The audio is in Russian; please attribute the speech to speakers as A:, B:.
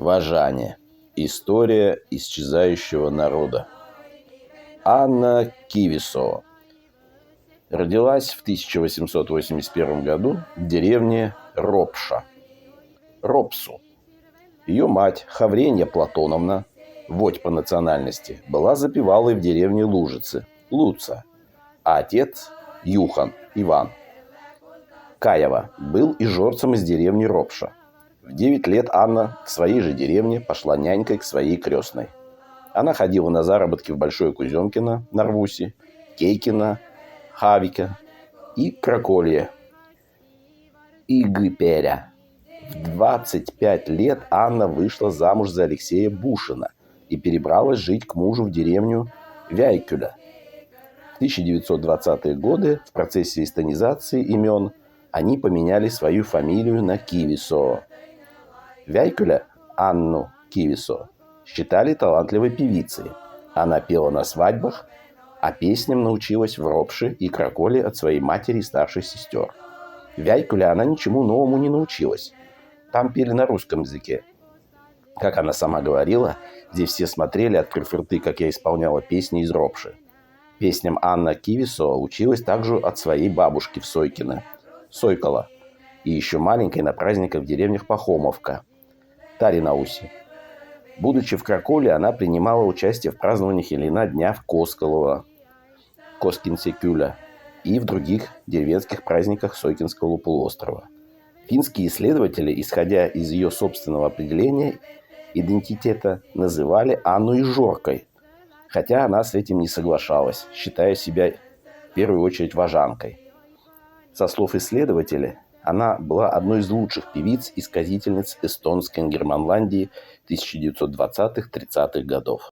A: Важане. История исчезающего народа. Анна Кивисо родилась в 1881 году в деревне Ропша, Ропсу. Ее мать Хавренья Платоновна, водь по национальности, была запевалой в деревне Лужицы, Луца, а отец Юхан Иван Каева был и жорцем из деревни Ропша. В 9 лет Анна в своей же деревне пошла нянькой к своей крестной. Она ходила на заработки в Большое Куземкино, Нарвуси, Кейкино, Хавика и Краколье, Игыперя. В 25 лет Анна вышла замуж за Алексея Бушина и перебралась жить к мужу в деревню Вяйкюля. В 1920-е годы в процессе эстонизации имен они поменяли свою фамилию на Кивисо. Вяйкюля Анну Кивисо считали талантливой певицей. Она пела на свадьбах, а песням научилась в Ропше и Краколе от своей матери и старших сестер. В Вяйкюле она ничему новому не научилась. Там пели на русском языке. Как она сама говорила, здесь все смотрели, открыв рты, как я исполняла песни из Ропши. Песням Анна Кивисо училась также от своей бабушки в Сойкино, Сойкола, и еще маленькой на праздниках в деревнях Пахомовка, Таринауси. Будучи в Краколе, она принимала участие в празднованиях Елена дня в Косколово, Коскинсекюля и в других деревенских праздниках Сойкинского полуострова. Финские исследователи, исходя из ее собственного определения идентитета, называли Анну Ижоркой, хотя она с этим не соглашалась, считая себя в первую очередь важанкой. Со слов исследователя, она была одной из лучших певиц и сказительниц эстонской Ингерманландии 1920-30-х годов.